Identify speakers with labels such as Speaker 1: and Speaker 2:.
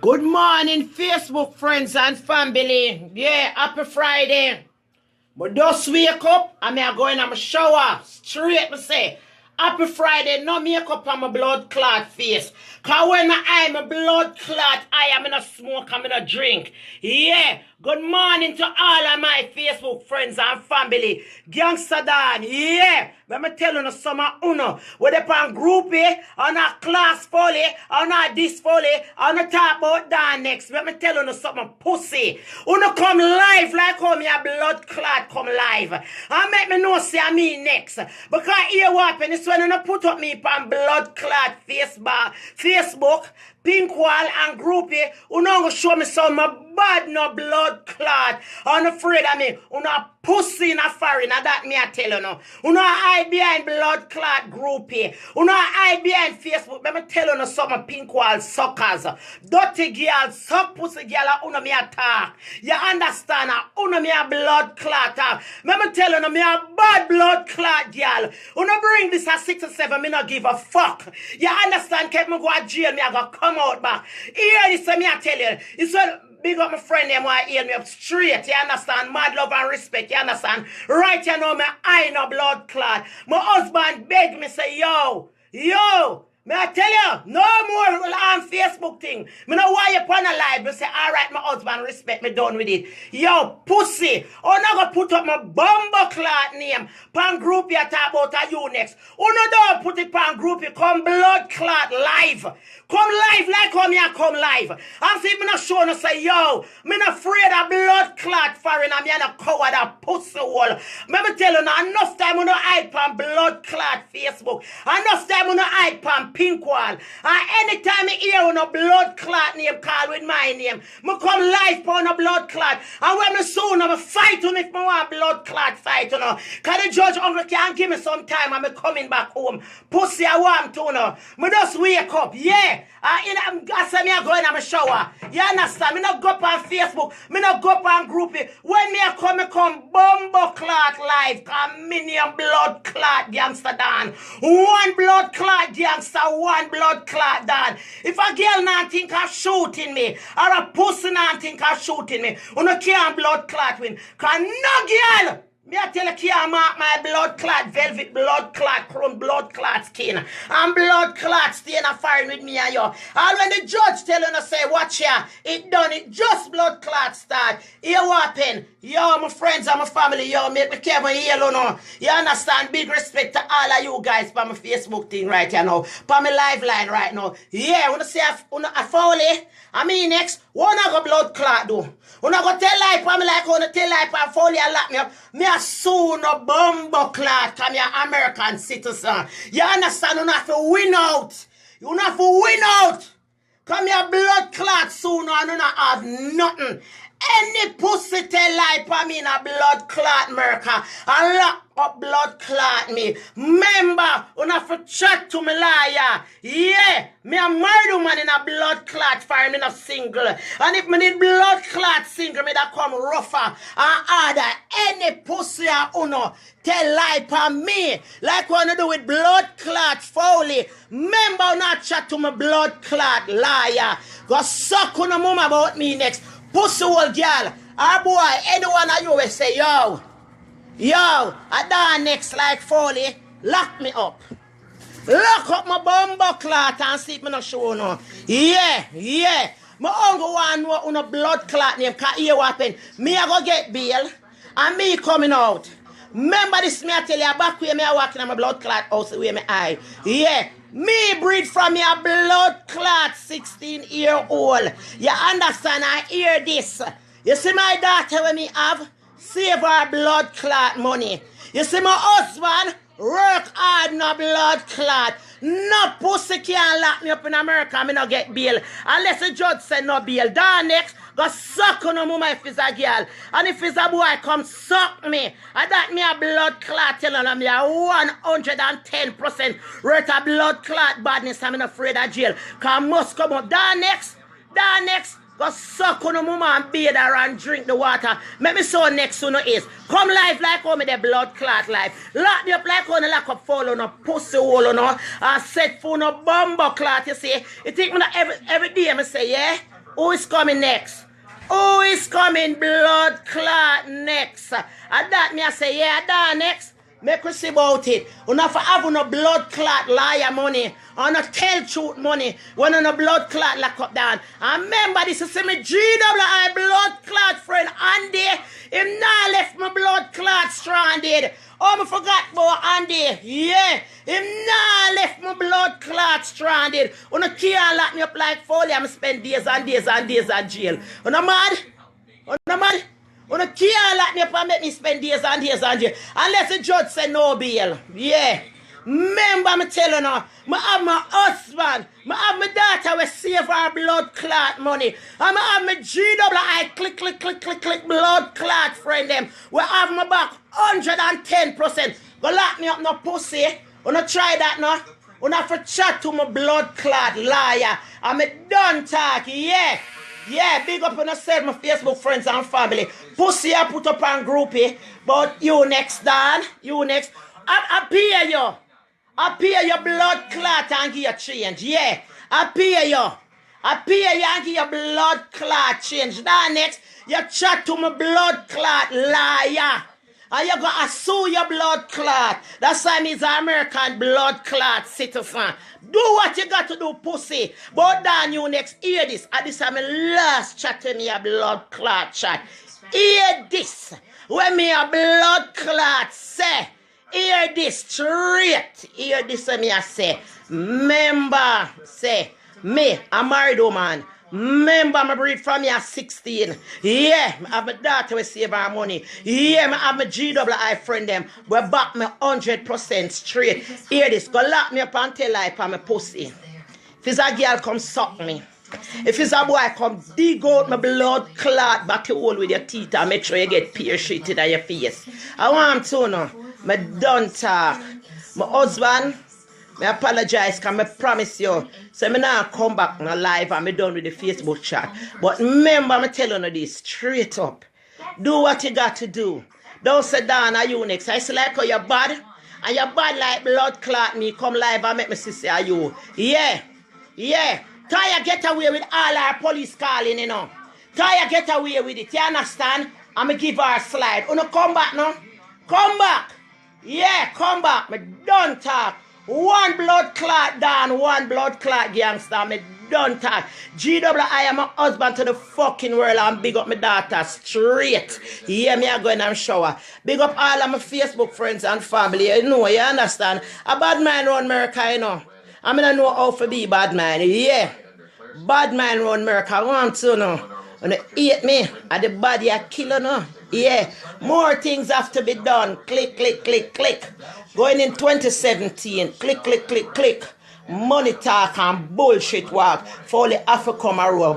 Speaker 1: Good morning, Facebook friends and family. Yeah, happy Friday. But just wake up and me going in my shower. Straight me say, happy Friday, no makeup on my blood clot face. Cause when I'm a blood clot, I am in a smoke, I'm in a drink. Yeah, good morning to all of my Facebook friends and family. Gangstar Dan, yeah. Let me tell you some of uno. Whether upon groupie, on a class folly, on a this folly, on a talk about Dan next. Let me tell you something pussy. Uno come live like how me a blood clot come live. And make me know say I mean next. Because here what happen is when you put up me on blood clot Facebook, pink wall and groupie, you know show me some bad no blood clot. I'm afraid of me. You know pussy in a foreign, and that me I tell you now. You know hide behind blood clot groupie. You know hide behind Facebook. Let me tell you some pink wall suckers. Dirty girl, suck pussy girl, you know me attack. You understand? You know me a blood clot. Let me tell you me a bad blood clot girl. You know bring this at 6 or 7, me not give a fuck. You understand? Keep me go to jail, me I go come out back. Here this me I tell you. It's when big up my friend them why hear me up straight, you understand? Mad love and respect, you understand? Right, you know me, I no blood clot. My husband beg me say, yo, may I tell you, no more on Facebook thing. Me know why you upon a live. Me say, all right, my husband respect me, done with it. Yo, pussy, I'm not going to put up my bumbo clot name. Pan group you talk about you next. You don't put it pan group you come blood clot live. Come live like how me come live. And see me not showing you say, yo, me not afraid of blood clot foreign and me not coward of pussy hole. Let me tell you now, enough time you not hide pan blood clot Facebook. Enough time you not hide pan pink wall. And anytime I hear on a blood clot name called with my name, me come live on a blood clot. And when me soon I'm fight on if me want blood clot fight on. Cause the judge uncle can't give me some time and me coming back home. Pussy I want to know. Me just wake up, yeah. I say me I go in my shower. You understand? Me not go up on Facebook. Me not go up on groupie. When me come bumbo clot live. Cause minion blood clot Gangstar Dan. One blood clot Gangstar, one blood clot Dan. If a girl not think of shooting me, or a pussy not think of shooting me, you no can't blood clot win. Cause no girl, me I tell you can't mark my blood clot, velvet blood clot, chrome blood clot skin. And blood clot staying a firing with me and you. And when the judge tell you say, watch ya, it done it, just blood clot start. Here what happen? Yo, my friends and my family, yo, make me careful here, you know. You understand? Big respect to all of you guys for my Facebook thing right here now. For my live line right now. Yeah, when I say I fall I mean next, what I got blood clot do? When I go tell lie for me like when I tell lie for fall and lock me up, me a soon a bumbo clot come your American citizen. You understand? You have to win out. You have to win out. Come your blood clot soon and you not have nothing. Any pussy tell lie for me in a blood clot America and lock up blood clot me. Remember, you have to chat to me liar. Yeah, me a married woman in a blood clot fire, me not single. And if me need blood clot single, me that come rougher and harder. Any pussy or uno tell lie for me. Like what you do with blood clot Foley. Remember, not chat to me blood clot liar. Go suck on a mum about me next. Pussy old girl, our boy, anyone of you will say, yo, I done next like Foley, lock me up. Lock up my bumbo clot and see me no show no. Yeah. My uncle want on a blood clot name, cause here what happen. Me I go get bail, and me coming out. Remember this me I tell you, back where me I walking on my blood clot house where me eye. Yeah. Me breed from your blood clot 16-year-old. You understand? I hear this. You see my daughter when me have? Save her blood clot money. You see my husband? Work hard no blood clot. No pussy can't lock me up in America. Me no get bail. Unless the judge say no bail. That next, go suck on a mama if it's a girl. And if it's a boy, come suck me. And that me a blood clot telling me a 110% worth of blood clot badness. I'm not afraid of jail. Cause I must come up. That next, go suck on a mama and bathe her and drink the water. Make me so next to no is. Come live like how me the blood clot life. Lock me up like how me lock up fall on a pussy hole on and set for no bumbo clot, you see. You think me that every day me say, yeah? Who is coming next? Who is coming blood clot next? And that me I say, yeah, that next. Make us see about it. You not for have no blood clot liar money. Or no tell truth money. When on a blood clot lock up down. And remember this is my GWI blood clot friend Andy. Him now left my blood clot stranded. Oh, I forgot about Andy. Yeah. Him now left my blood clot stranded. You no can't lock me up like Foley. I'm spend days and days and days in jail. You no mad? You no mad? You no can't lock me up and make me spend days and days in jail. Unless the judge say no bail. Yeah. Remember me tell you now, I have my husband, I have my daughter we save our blood clot money. And I have my GWI click blood clot friend them. We have my back 110%. Go lock me up no pussy. You not try that now. You not for chat to my blood clot liar. I'm a done talk, yeah. Yeah, big up on yourself, my Facebook friends and family. Pussy I put up on groupie. But you next, Dan. You next. I pay you. I pay your blood clot and give you change. Yeah. I pay you. I pay you and give you blood clot change. That next, you chat to my blood clot liar. And you gonna sue your blood clot. That's why me's an American blood clot citizen. Do what you got to do, pussy. But then you next hear this. And this is my last chat to me a blood clot chat. Hear this. When me a blood clot say. Hear this straight. Hear this when me I say. Remember, say, me, a married woman. Remember, I breed from me at 16. Yeah, I have my daughter will save her money. Yeah, I have my GWI friend them. We back me 100% straight. Hear this. Go lock me up and tell her for my pussy. If it's a girl, come suck me. If it's a boy, come dig out my blood clot back your hole with your teeth and make sure you get pear shit in your face. I want to know. I don't talk. My husband, I apologize because I promise you. So I now come back on live and I'm done with the Facebook chat. But remember, I'm telling you this straight up. Do what you got to do. Don't sit down at you next. I say like how you're bad. And you're bad like blood clot me. Come live and make me see are you. Yeah. Yeah. Try get away with all our police calling, you know. Try get away with it. You understand? I'm going to give her a slide. You know, come back now. Come back. Yeah, come back. Me done talk. One blood clot down, one blood clot gangster. Me done talk. GWI am my husband to the fucking world and big up my daughter straight. Yeah, me I go in and shower. Big up all of my Facebook friends and family. You know, you understand? A bad man run America, you know. I mean, I know how to be bad man. Yeah. Bad man run America. I want to know. When they eat me, and the body I kill you know. Yeah. More things have to be done. Click, click, click, click. Going in 2017. Click, click, click, click. Money talk and bullshit walk. For the Africa come a roll.